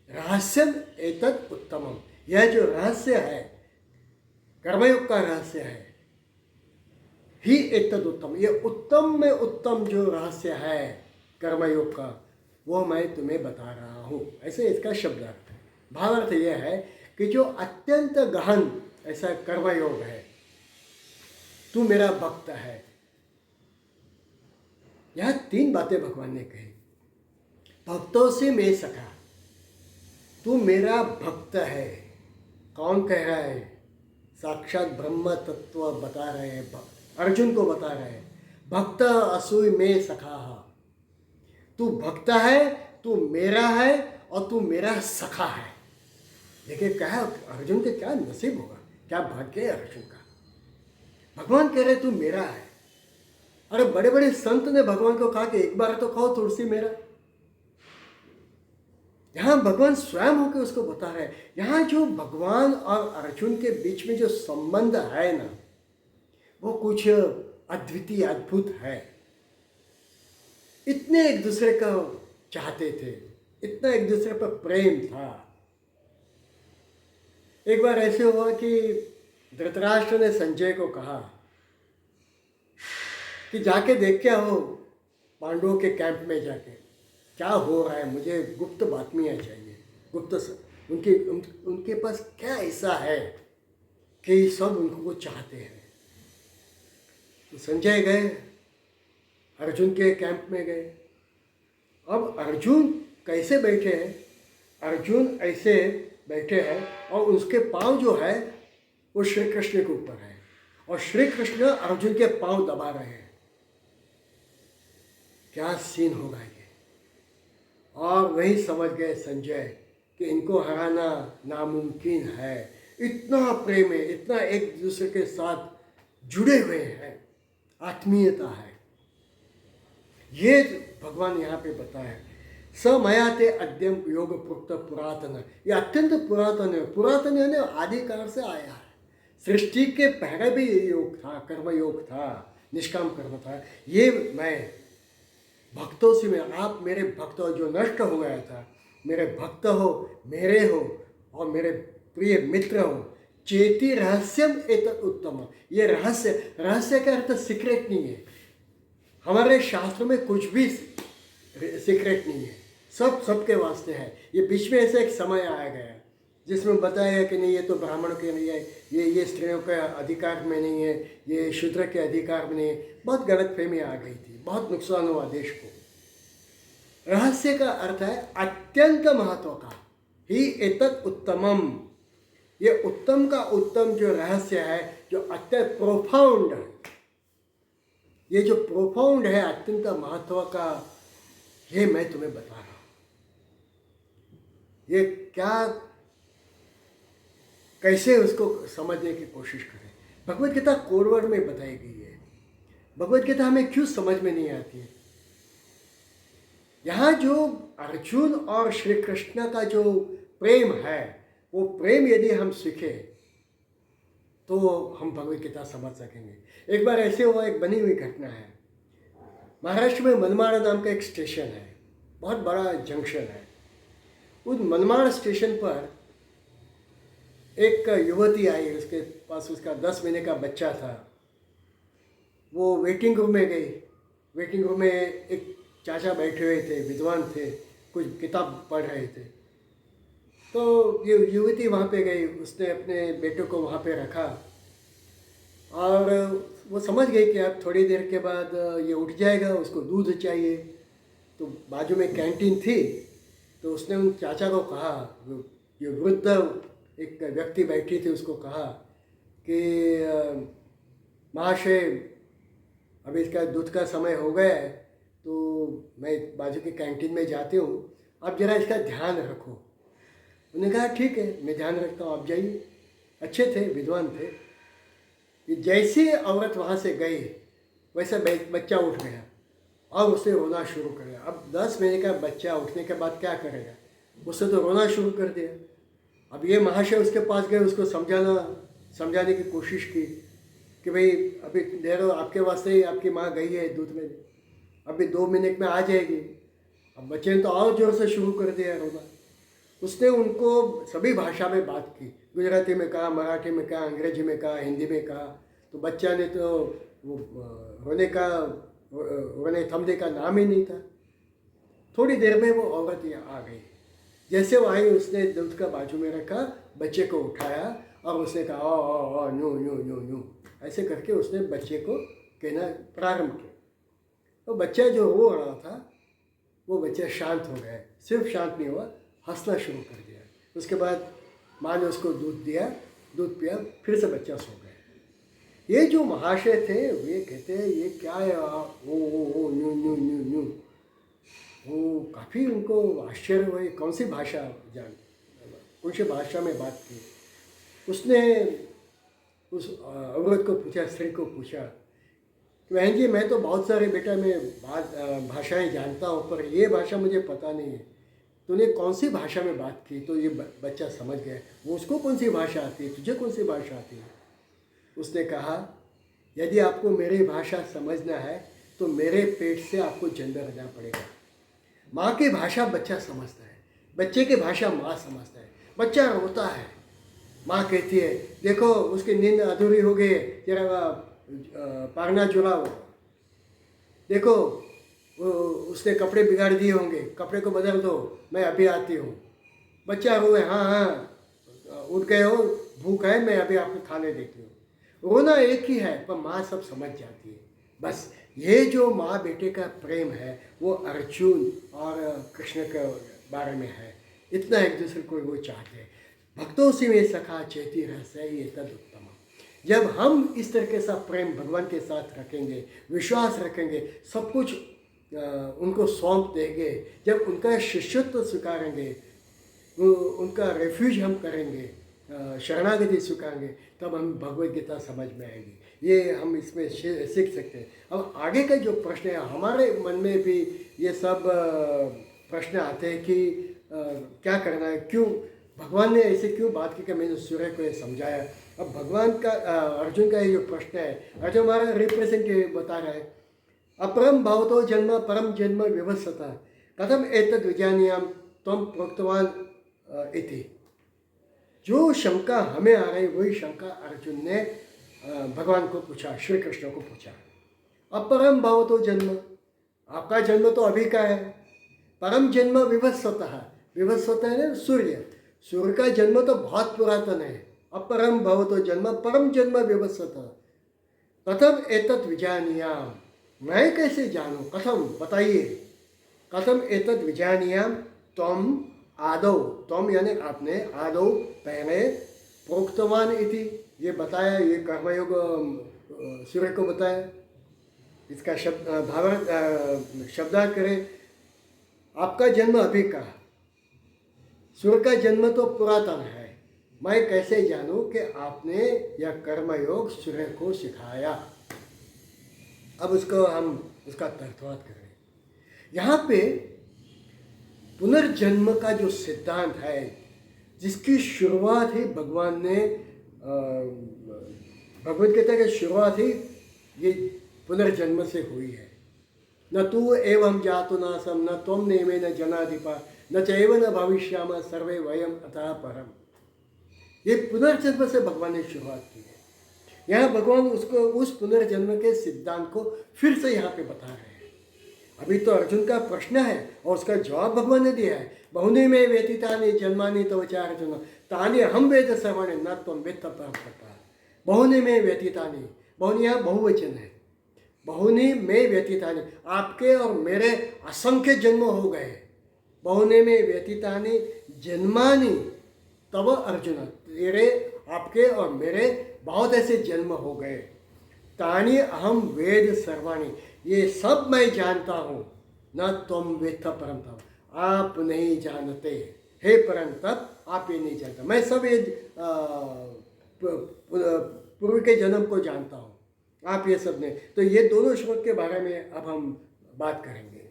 S1: रहस्यम एतत् उत्तमम, यह जो रहस्य है, कर्मयोग का रहस्य है, ही एतद् उत्तम, ये उत्तम में उत्तम जो रहस्य है कर्मयोग का, वो मैं तुम्हें बता रहा हूँ। ऐसे इसका शब्दार्थ है। भावार्थ यह है कि जो अत्यंत गहन ऐसा कर्मयोग है, तू मेरा भक्त है। यह तीन बातें भगवान ने कही। भक्तों से मैं सखा, तू मेरा भक्त है। कौन कह रहा है? साक्षात ब्रह्म तत्व बता रहे हैं, अर्जुन को बता रहे हैं। भक्त असुई में सखा, तू भक्त है, तू मेरा है, और तू मेरा सखा है। देखिए क्या है, अर्जुन के क्या नसीब होगा, क्या भाग्य है अर्जुन का। भगवान कह रहे तू मेरा है। अरे बड़े बड़े संत ने भगवान को कहा कि एक बार तो खाओ तुलसी मेरा। यहाँ भगवान स्वयं होकर उसको बता रहे हैं। यहाँ जो भगवान और अर्जुन के बीच में जो संबंध है ना, वो कुछ अद्वितीय अद्भुत है। इतने एक दूसरे को चाहते थे, इतना एक दूसरे पर प्रेम था। एक बार ऐसे हुआ कि धृतराष्ट्र ने संजय को कहा कि जाके देख के आओ पांडवों के कैंप में जाके क्या हो रहा है, मुझे गुप्त बातमियाँ चाहिए। उनके पास क्या ऐसा है कि सब उनको चाहते हैं। तो संजय गए, अर्जुन के कैंप में गए। अब अर्जुन कैसे बैठे हैं? अर्जुन ऐसे बैठे हैं और उसके पांव जो है वो श्री कृष्ण के ऊपर है और श्री कृष्ण अर्जुन के पांव दबा रहे हैं। क्या सीन होगा ये? और वही समझ गए संजय कि इनको हराना नामुमकिन है। इतना प्रेम है, इतना एक दूसरे के साथ जुड़े हुए हैं, आत्मीयता है। ये भगवान यहाँ पे बताया, स मया ते अद्यम योग प्रोक्त पुरातन। ये अत्यंत पुरातन है। पुरातन यानी आदिकाल से आया है। सृष्टि के पहले भी ये योग था, कर्म योग था, निष्काम कर्म था। ये मैं भक्तों से मैं, आप मेरे भक्त हो जो नष्ट हो गया था, मेरे भक्त हो, मेरे हो और मेरे प्रिय मित्र हो। चेती रहस्यम एतत् उत्तम। ये रहस्य का अर्थ सीक्रेट नहीं है। हमारे शास्त्र में कुछ भी सीक्रेट नहीं है, सब सबके वास्ते है। ये बीच में ऐसा एक समय आया गया जिसमें बताया कि नहीं, ये तो ब्राह्मणों के नहीं है, ये स्त्रियों के अधिकार में नहीं है, ये शूद्र के अधिकार में नहीं है। बहुत गलतफहमी आ गई थी, बहुत नुकसान हुआ देश को। रहस्य का अर्थ है अत्यंत महत्व का ही एतत् उत्तमम। ये उत्तम का उत्तम जो रहस्य है, जो अत्यंत प्रोफाउंड है, ये जो प्रोफाउंड है, अत्यंत महत्व का, ये मैं तुम्हें बता रहा हूं। ये क्या, कैसे उसको समझने की कोशिश करें। भगवत गीता कोडवर्ड में बताई गई है। भगवत गीता हमें क्यों समझ में नहीं आती है? यहाँ जो अर्जुन और श्री कृष्ण का जो प्रेम है, वो प्रेम यदि हम सीखे तो हम भगवत गीता समझ सकेंगे। एक बार ऐसे हुआ, एक बनी हुई घटना है। महाराष्ट्र में मनमाड़ नाम का एक स्टेशन है, बहुत बड़ा जंक्शन है। उस मनमाड़ स्टेशन पर एक युवती आई, उसके पास उसका 10 महीने का बच्चा था। वो वेटिंग रूम में गई। वेटिंग रूम में एक चाचा बैठे हुए थे, विद्वान थे, कुछ किताब पढ़ रहे थे। तो ये युवती वहाँ पे गई, उसने अपने बेटे को वहाँ पे रखा और वो समझ गई कि अब थोड़ी देर के बाद ये उठ जाएगा, उसको दूध चाहिए। तो बाजू में कैंटीन थी, तो उसने उन चाचा को कहा, जो वृद्ध एक व्यक्ति बैठी थी, उसको कहा कि महाशय अभी इसका दूध का समय हो गया है, तो मैं बाजू की कैंटीन में जाती हूँ, आप ज़रा इसका ध्यान रखो। उन्होंने कहा ठीक है, मैं ध्यान रखता हूँ, आप जाइए। अच्छे थे, विद्वान थे। ये जैसे औरत वहाँ से गई, वैसा बच्चा उठ गया और उसे रोना शुरू कर दिया। अब 10 महीने का बच्चा उठने के बाद क्या करेगा? उससे तो रोना शुरू कर दिया। अब ये महाशय उसके पास गए, उसको समझाने की कोशिश की कि भाई अभी देर आपके वास्ते ही आपकी माँ गई है दूध में, अभी 2 मिनट में आ जाएगी। अब बच्चे ने तो और ज़ोर से शुरू कर दिया रोना। उसने उनको सभी भाषा में बात की, गुजराती में कहा, मराठी में कहा, अंग्रेजी में कहा, हिंदी में कहा। तो बच्चा ने तो वो रोने थमने का नाम ही नहीं था। थोड़ी देर में वो औरत यहाँ आ गई। जैसे वो आई, उसने दूध का बाजू में रखा, बच्चे को उठाया और उसने कहा ओ न्यू न्यू न्यू न्यू, ऐसे करके उसने बच्चे को कहना प्रारंभ किया। तो बच्चा जो रो रहा था, वो बच्चा शांत हो गया। सिर्फ शांत नहीं हुआ, हंसना शुरू कर दिया। उसके बाद माँ ने उसको दूध दिया, दूध पिया, फिर से बच्चा सो गया। ये जो महाशय थे, वे कहते हैं ये क्या है, ओ न्यू न्यू न्यू न्यू। वो काफ़ी उनको आश्चर्य हुए, कौन सी भाषा कौन सी भाषा में बात की। उसने उस औरत को पूछा, स्त्री को पूछा कि बहन जी, मैं तो बहुत सारे बेटा मैं भाषाएं जानता हूँ, पर ये भाषा मुझे पता नहीं है। तूने कौन सी भाषा में बात की तो ये बच्चा समझ गया, वो उसको कौन सी भाषा आती है, तुझे कौन सी भाषा आती है। उसने कहा यदि आपको मेरी भाषा समझना है तो मेरे पेट से आपको जन्म लेना पड़ेगा। माँ की भाषा बच्चा समझता है, बच्चे की भाषा माँ समझता है। बच्चा रोता है, माँ कहती है देखो उसकी नींद अधूरी हो गई है, जरा पारना जुड़ाओ, देखो वो उसने कपड़े बिगाड़ दिए होंगे, कपड़े को बदल दो, मैं अभी आती हूँ। बच्चा रोए, हाँ हाँ उठ गए हो, भूख है, मैं अभी आपको खाने देती हूँ। रोना एक ही है पर माँ सब समझ जाती है। बस ये जो माँ बेटे का प्रेम है वो अर्जुन और कृष्ण के बारे में है। इतना एक दूसरे को वो चाहते हैं। भक्तों से में सखा चेती रहस्य ये तद उत्तम। जब हम इस तरीके से प्रेम भगवान के साथ रखेंगे, विश्वास रखेंगे, सब कुछ उनको सौंप देंगे, जब उनका शिष्यत्व स्वीकारेंगे, उनका रेफ्यूज हम करेंगे, शरणागति स्वीकारेंगे, तब हम भगवद गीता समझ में आएगी। ये हम इसमें सीख सकते हैं। अब आगे का जो प्रश्न है, हमारे मन में भी ये सब प्रश्न आते हैं कि क्या करना है, क्यों भगवान ने ऐसे क्यों बात की कि मैंने सूर्य को ये समझाया। अब भगवान का अर्जुन का ये जो प्रश्न है, अर्जुन हमारा रिप्रेजेंटेटिव बता रहा है, अपरम भवतो जन्म परम जन्म विवस्वता कथम एतद् विजानीयाम त्वं प्रोक्तवान इति। जो शंका हमें आ रही वही शंका अर्जुन ने भगवान को पूछा, श्री कृष्ण को पूछा। अपरम भवतो जन्म, आपका जन्म तो अभी का है। परम जन्म विवस्वतः, विवस्वतः है ना सूर्य, सूर्य का जन्म तो बहुत पुरातन है। अपरम भवतो जन्म परम जन्म विवस्वतः कथम एतत् विजानीयाम, मैं कैसे जानूं, कथम बताइए, कथम एतत् विजानीयाम त्वम आदौ, त्वम यानी आपने, आदौ पहले, प्रोक्तवान इति ये बताया, ये कर्मयोग सूर्य को बताया। इसका शब्द भावार्थ शब्दार्थ करें, आपका जन्म अभी का, सूर्य का जन्म तो पुरातन है, मैं कैसे जानूं कि आपने यह कर्मयोग सूर्य को सिखाया। अब उसको हम उसका तर्कवाद कर रहे हैं। यहाँ पे पुनर्जन्म का जो सिद्धांत है, जिसकी शुरुआत ही भगवान ने भगवद गीता की शुरुआत ही ये पुनर्जन्म से हुई है। न तू एवं जातु नासम न त्वम नेमे न जनाधिपा न चैव न भविष्याम सर्वे वयम अतः परम। ये पुनर्जन्म से भगवान ने शुरुआत की है। यहाँ भगवान उसको उस पुनर्जन्म के सिद्धांत को फिर से यहाँ पे बता रहे हैं। अभी तो अर्जुन का प्रश्न है और उसका जवाब भगवान ने दिया है। बहुनी में व्यतीतानि जन्मानि तव च अर्जुन तानि हम वेद सर्वाणि न त्वं वेत्त परं तथा। बहुनी में व्यतीतानि, बहुनी यहाँ बहुवचन है। बहुनी में व्यतीतानि, आपके और मेरे असंख्य जन्म हो गए। बहुनी में व्यतीतानि जन्मानि तव अर्जुन, तेरे, आपके और मेरे बहुत ऐसे जन्म हो गए। तानि अहम वेद सर्वाणि, ये सब मैं जानता हूँ। न तुम वेत्थ परम तप, आप नहीं जानते। हे परम तप, आप ये नहीं जानते। मैं सब ये पूर्व के जन्म को जानता हूँ, आप ये सब नहीं। तो ये दोनों श्लोक के बारे में अब हम बात करेंगे।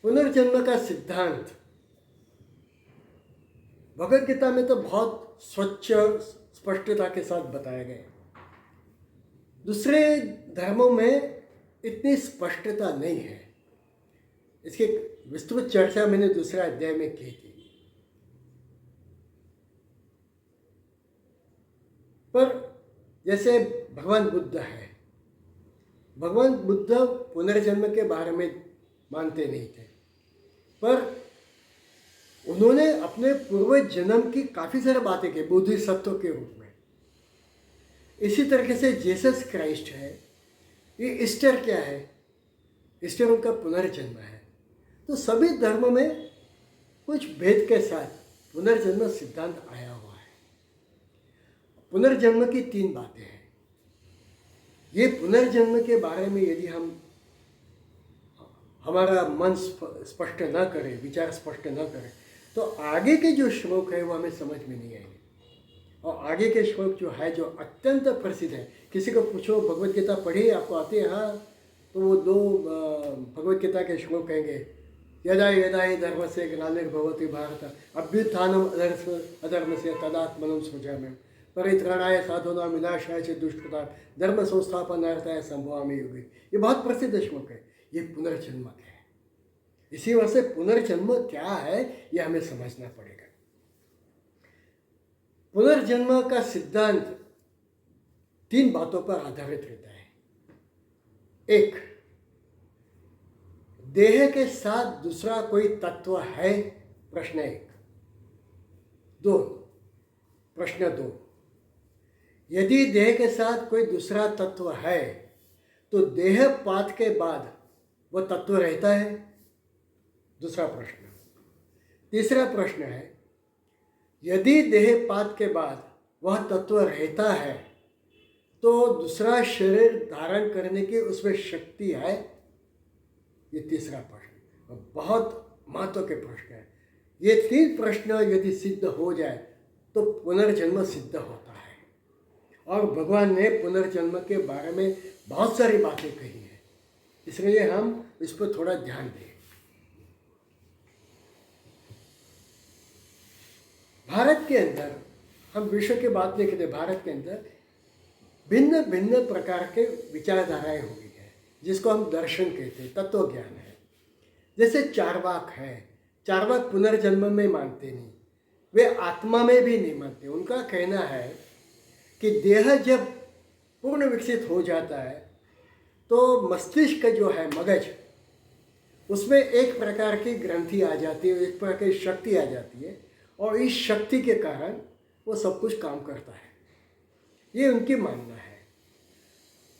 S1: पुनर्जन्म का सिद्धांत भगवद गीता में तो बहुत स्वच्छ स्पष्टता के साथ बताया गया। दूसरे धर्मों में इतनी स्पष्टता नहीं है। इसकी विस्तृत चर्चा मैंने दूसरे अध्याय में की थी। पर जैसे भगवान बुद्ध है, भगवान बुद्ध पुनर्जन्म के बारे में मानते नहीं थे, पर उन्होंने अपने पूर्व जन्म की काफ़ी सारी बातें की बोधिसत्व के रूप में। इसी तरीके से जीसस क्राइस्ट है, ये ईस्टर क्या है, ईस्टर उनका पुनर्जन्म है। तो सभी धर्म में कुछ भेद के साथ पुनर्जन्म सिद्धांत आया हुआ है। पुनर्जन्म की 3 बातें हैं। ये पुनर्जन्म के बारे में यदि हम हमारा मन स्पष्ट न करें, विचार स्पष्ट न करें, तो आगे के जो श्लोक है वो हमें समझ में नहीं आएंगे। और आगे के श्लोक जो है, जो अत्यंत प्रसिद्ध है, किसी को पूछो भगवद गीता पढ़ी आपको आती है, हाँ तो वो दो भगवत गीता के श्लोक कहेंगे, यदा यदा हि धर्मस्य ग्लानिर्भवति भारत अभ्युत्थानम् अधर्मस्य तदात्मनं सृजाम्यहम् परित्राणाय साधूनां विनाशाय च दुष्कृतां धर्म संस्थापनार्थाय संभवामि युगे। ये बहुत प्रसिद्ध श्लोक है। ये पुनर्जन्म है। इसी वजह से पुनर्जन्म क्या है ये हमें समझना पड़ेगा। पुनर्जन्म का सिद्धांत 3 बातों पर आधारित रहता है। एक, देह के साथ दूसरा कोई तत्व है, प्रश्न 1। 2, प्रश्न 2, यदि देह के साथ कोई दूसरा तत्व है तो देहपात के बाद वह तत्व रहता है, दूसरा प्रश्न। तीसरा प्रश्न है, यदि देहपात के बाद वह तत्व रहता है तो दूसरा शरीर धारण करने की उसमें शक्ति है, ये तीसरा प्रश्न। बहुत महत्व के प्रश्न है। ये 3 प्रश्न यदि सिद्ध हो जाए तो पुनर्जन्म सिद्ध होता है। और भगवान ने पुनर्जन्म के बारे में बहुत सारी बातें कही हैं, इसलिए हम इस पर थोड़ा ध्यान दें। भारत के अंदर, हम विश्व की बात नहीं करते, भारत के अंदर भिन्न भिन्न प्रकार के विचारधाराएं हुई है, जिसको हम दर्शन कहते हैं, तत्व ज्ञान है। जैसे चारवाक है, चारवाक पुनर्जन्म में मानते नहीं, वे आत्मा में भी नहीं मानते। उनका कहना है कि देह जब पूर्ण विकसित हो जाता है तो मस्तिष्क जो है, मगज, उसमें एक प्रकार की ग्रंथि आ जाती है, एक प्रकार की शक्ति आ जाती है, और इस शक्ति के कारण वो सब कुछ काम करता है। ये उनकी मानना है।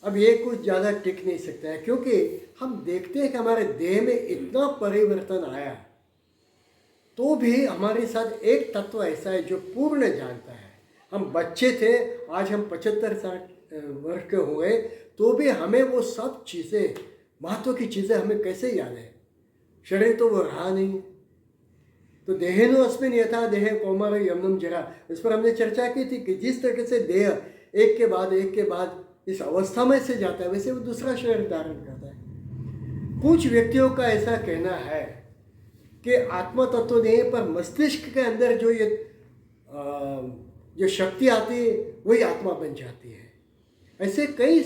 S1: अब ये कुछ ज़्यादा टिक नहीं सकता है, क्योंकि हम देखते हैं कि हमारे देह में इतना परिवर्तन आया तो भी हमारे साथ एक तत्व ऐसा है जो पूर्ण जानता है। हम बच्चे थे, आज हम 75-60 वर्ष के हो गए, तो भी हमें वो सब चीज़ें, महत्व की चीज़ें हमें कैसे याद है। शरीर तो वो रहा नहीं। तो देहेनो अस्मिन यथा देह कौमार यमनम जरा, इस पर हमने चर्चा की थी कि जिस तरह से देह एक के बाद इस अवस्था में से जाता है, वैसे वो दूसरा शरीर धारण करता है। कुछ व्यक्तियों का ऐसा कहना है कि आत्मा तत्व नहीं है, पर मस्तिष्क के अंदर जो शक्ति आती है वही आत्मा बन जाती है। ऐसे कई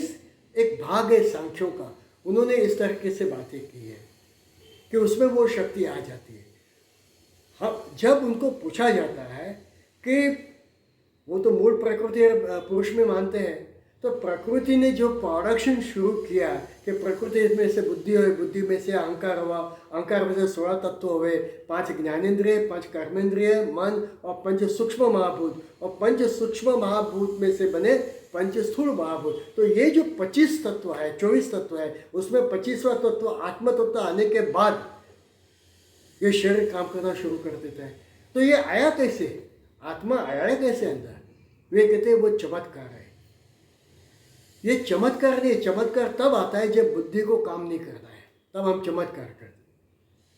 S1: एक भाग है सांख्यों का, उन्होंने इस तरीके से बातें की है कि उसमें वो शक्ति आ जाती है। हाँ, जब उनको पूछा जाता है कि वो तो मूल प्रकृति और पुरुष में मानते हैं, तो प्रकृति ने जो प्रोडक्शन शुरू किया कि प्रकृति में से बुद्धि हुई, बुद्धि में से अहंकार हुआ, अहंकार में से 16 तत्व हुए, 5 ज्ञानेंद्रिय, 5 कर्मेंद्रिय, मन और 5 सूक्ष्म महाभूत, और 5 सूक्ष्म महाभूत में से बने 5 स्थूल महाभूत। तो ये जो 25 तत्व है, 24 तत्व है, उसमें 25वां तत्व आत्म तत्व आने के बाद ये शरीर काम करना शुरू कर देता है। तो ये आया कैसे, आत्मा आया कैसे अंदर? वे कहते हैं वो चमत्कार है। ये चमत्कार नहीं, चमत्कार तब आता है जब बुद्धि को काम नहीं करना है, तब हम चमत्कार करते हैं।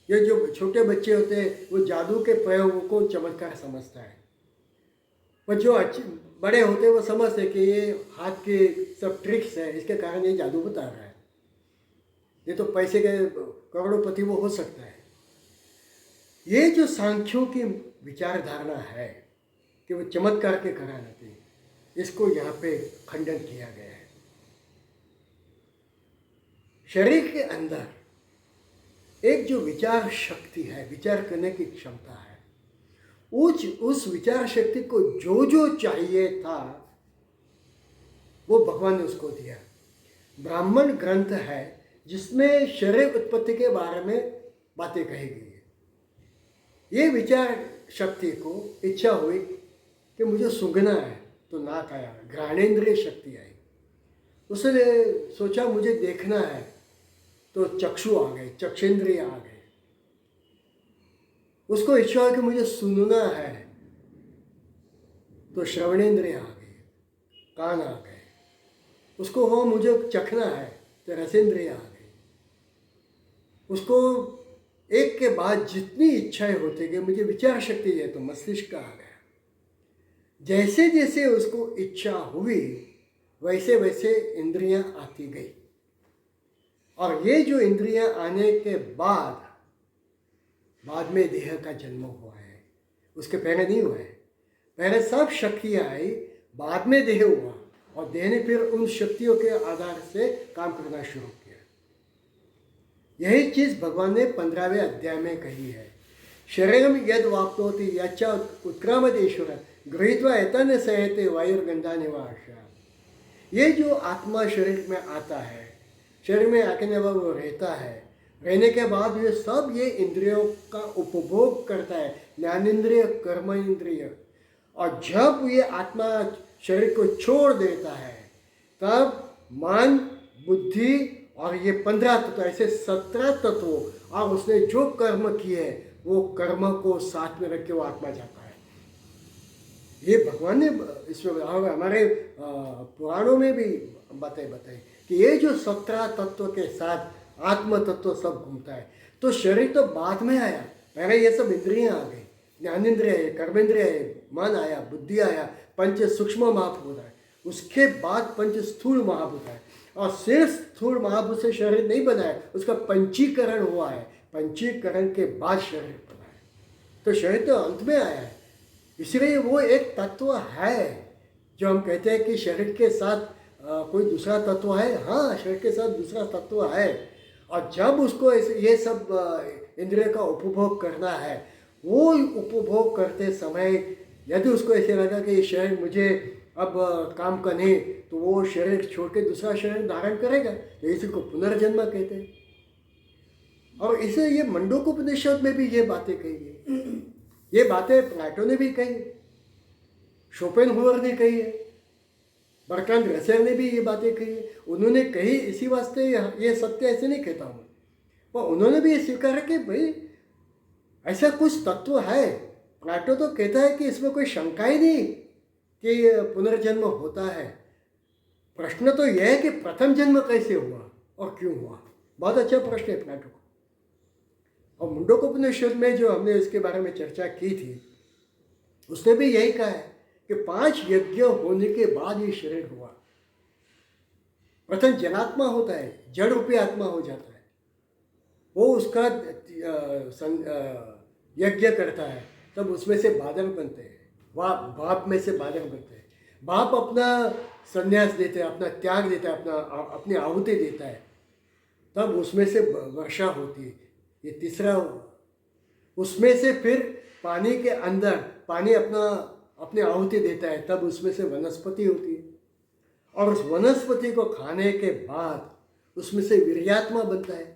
S1: ये जो छोटे बच्चे होते हैं वो जादू के प्रयोगों को चमत्कार समझता है, पर जो अच्छे बड़े होते हैं वो समझते हैं कि ये हाथ के सब ट्रिक्स है, इसके कारण ये जादू बता रहा है। ये तो पैसे के करोड़पति वो हो सकता है। ये जो सांख्यों की विचारधारणा है कि वो चमत्कार के कारण आते हैं, इसको यहाँ पे खंडन किया गया है। शरीर के अंदर एक जो विचार शक्ति है, विचार करने की क्षमता है, उस विचार शक्ति को जो चाहिए था वो भगवान ने उसको दिया। ब्राह्मण ग्रंथ है जिसमें शरीर उत्पत्ति के बारे में बातें कही गई है। ये विचार शक्ति को इच्छा हुई कि मुझे सूंघना है, तो नाक आया, घ्राणेंद्रिय शक्ति आई। उसने सोचा मुझे देखना है, तो चक्षु आ गए, चक्षेंद्रिय आ गए। उसको इच्छा है कि मुझे सुनना है, तो श्रवणेंद्रिय आ गए, कान आ गए। उसको हो मुझे चखना है, तो रसेंद्रिय आ गए। उसको एक के बाद जितनी इच्छाएं होती गई, मुझे विचार शक्ति है, तो मस्तिष्क आ गया। जैसे जैसे उसको इच्छा हुई वैसे वैसे इंद्रियां आती गई। और ये जो इंद्रियां आने के बाद में देह का जन्म हुआ है, उसके पहले नहीं हुआ है। पहले सब शक्तियाँ आई, बाद में देह हुआ, और देह ने फिर उन शक्तियों के आधार से काम करना शुरू किया। यही चीज़ भगवान ने 15वें अध्याय में कही है। शरीरम यद वाप्नोति यच्च उत्क्रामदेश्वर गृहीत्वा एतन सहते वायुर्गंधानि वा आशा। ये जो आत्मा शरीर में आता है, शरीर में आके जब वो रहता है, रहने के बाद ये इंद्रियों का उपभोग करता है, ज्ञानेंद्रिय, कर्म इंद्रिय। और जब ये आत्मा शरीर को छोड़ देता है, तब मन, बुद्धि और ये 15 तत्व, ऐसे 17 तत्वों, और उसने जो कर्म किए वो कर्म को साथ में रख के वो आत्मा जाता है। ये भगवान ने इसमें हमारे पुराणों में भी बताए कि ये जो 17 तत्व के साथ आत्म तत्व सब घूमता है। तो शरीर तो बाद में आया, पहले ये सब इंद्रियां आ गई, ज्ञानेंद्रिय है, कर्मेंद्रिय है, मन आया, बुद्धि आया, पंच सूक्ष्म महाभूत है, उसके बाद पंच स्थूल महाभूत है। और सिर्फ स्थूल महाभूत से शरीर नहीं बना है, उसका पंचीकरण हुआ है, पंचीकरण के बाद शरीर बना है। तो शरीर तो अंत में आया है, इसलिए वो एक तत्व है। जो हम कहते हैं कि शरीर के साथ कोई दूसरा तत्व है, हाँ, शरीर के साथ दूसरा तत्व है। और जब उसको ये सब इंद्रिय का उपभोग करना है, वो उपभोग करते समय यदि उसको ऐसे लगा कि ये शरीर मुझे अब काम का नहीं, तो वो शरीर छोड़ के दूसरा शरीर धारण करेगा। तो इसी को पुनर्जन्म कहते हैं। और इसे ये मंडूकोपनिषद में भी ये बातें कही है, ये बातें प्लेटो ने भी कही, शोपेनहावर ने कही है, बर्ट्रांड रसेल ने भी ये बातें कही है। उन्होंने कही इसी वास्ते ये सत्य ऐसे नहीं कहता हूँ, पर उन्होंने भी ये स्वीकार कि भाई ऐसा कुछ तत्व है। प्लेटो तो कहता है कि इसमें कोई शंका ही नहीं कि पुनर्जन्म होता है। प्रश्न तो यह है कि प्रथम जन्म कैसे हुआ और क्यों हुआ। बहुत अच्छा प्रश्न है प्लेटो को। और मुंडकोपनिषद में जो हमने इसके बारे में चर्चा की थी, उसने भी यही कहा है कि 5 यज्ञ होने के बाद ये शरीर हुआ। प्रथम जनात्मा होता है, जड़ रूपी आत्मा हो जाता है, वो उसका यज्ञ करता है, तब उसमें से बादल बनते हैं, बाप में से बादल बनते हैं। बाप अपना संन्यास देते हैं, अपना त्याग देता है, अपनी आहुति देता है, तब उसमें से वर्षा होती है। ये तीसरा हुआ। उसमें से फिर पानी के अंदर पानी अपनी आहुति देता है, तब उसमें से वनस्पति होती है। और उस वनस्पति को खाने के बाद उसमें से वीर्यात्मा बनता है।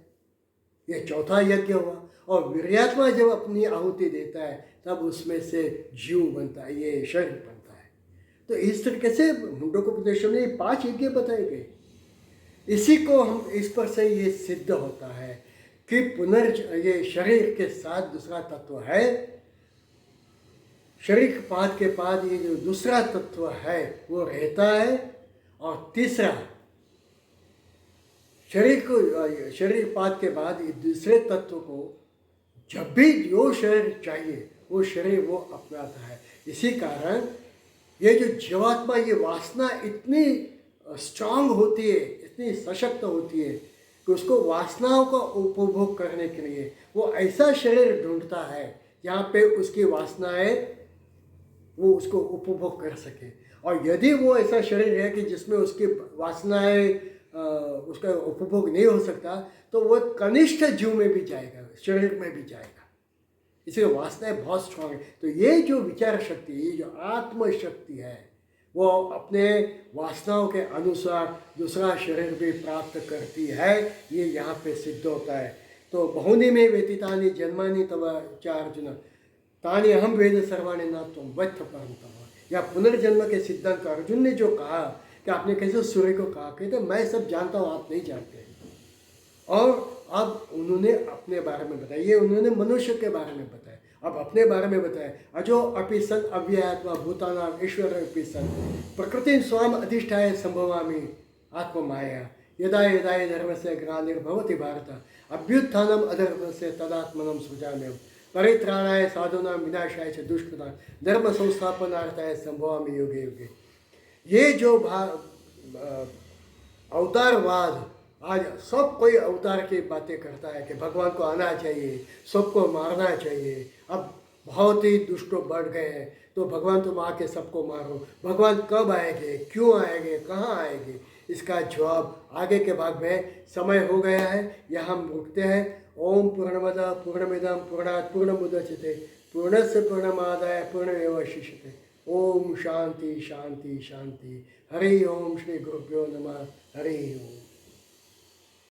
S1: यह चौथा यज्ञ हुआ। और वीर्यात्मा जब अपनी आहुति देता है, तब उसमें से जीव बनता है, ये शरीर बनता है। तो इस तरीके से मुंडकोपनिषद में 5 यज्ञ बताए गए। इसी को हम इस पर से ये सिद्ध होता है कि ये शरीर के साथ दूसरा तत्व है। शरीर के बाद ये जो दूसरा तत्व है वो रहता है। और तीसरा, शरीर पात के बाद ये दूसरे तत्व को जब भी जो शरीर चाहिए वो शरीर वो अपनाता है। इसी कारण ये जो जीवात्मा, ये वासना इतनी स्ट्रांग होती है, इतनी सशक्त होती है कि उसको वासनाओं का उपभोग करने के लिए वो ऐसा शरीर ढूंढता है जहाँ पे उसकी वासनाएं वो उसको उपभोग कर सके। और यदि वो ऐसा शरीर है कि जिसमें उसकी वासनाएं उसका उपभोग नहीं हो सकता, तो वो कनिष्ठ जीव में भी जाएगा, शरीर में भी जाएगा। इसलिए वासनाएं बहुत स्ट्रांग है। तो ये जो विचार शक्ति, ये जो आत्मशक्ति है, वो अपने वासनाओं के अनुसार दूसरा शरीर भी प्राप्त करती है। ये यहाँ पे सिद्ध होता है। तो बहुनी में व्यतीतानि जन्मानि तव च अर्जुन तानि अहम वेद सर्वाणि न त्वं वत्थ परन्तप। या पुनर्जन्म के सिद्धांत अर्जुन ने जो कहा कि आपने कैसे सूर्य को कहा, कहते मैं सब जानता हूँ, आप नहीं जानते। और अब उन्होंने अपने बारे में बताया, ये उन्होंने मनुष्य के बारे में बताया, अब अपने बारे में बताया। अजो अपि सन अव्ययात्मा भूतानां ईश्वर अपि सन प्रकृति स्वाम अधिष्ठाय संभवामि आत्ममाया यदा यदा धर्मस्य ग्लानिर्भवति भारत अभ्युत्थानम् अधर्मस्य तदात्मनं सृजाम्यहम् परित्राणाय साधूनां विनाशाय च दुष्कृतां धर्म संस्थापनार्थाय संभवामि युगे युगे। ये जो अवतारवाद आज सब कोई अवतार की बातें करता है कि भगवान को आना चाहिए, सबको मारना चाहिए। अब बहुत ही दुष्ट बढ़ गए हैं, तो भगवान तुम आके सबको मारो। भगवान कब आएंगे, क्यों आएंगे, कहाँ आएंगे, इसका जवाब आगे के भाग में। समय हो गया है, यहाँ हम रुकते हैं। ओम पूर्णमद पूर्णमिदं पूर्णात् पूर्णमुदच्यते पूर्णस्य पूर्णमादाय पूर्णमेवावशिष्यते। ओम शांति शांति शांति। हरि ओम। श्री गुरुभ्यो नमः। हरि ओम।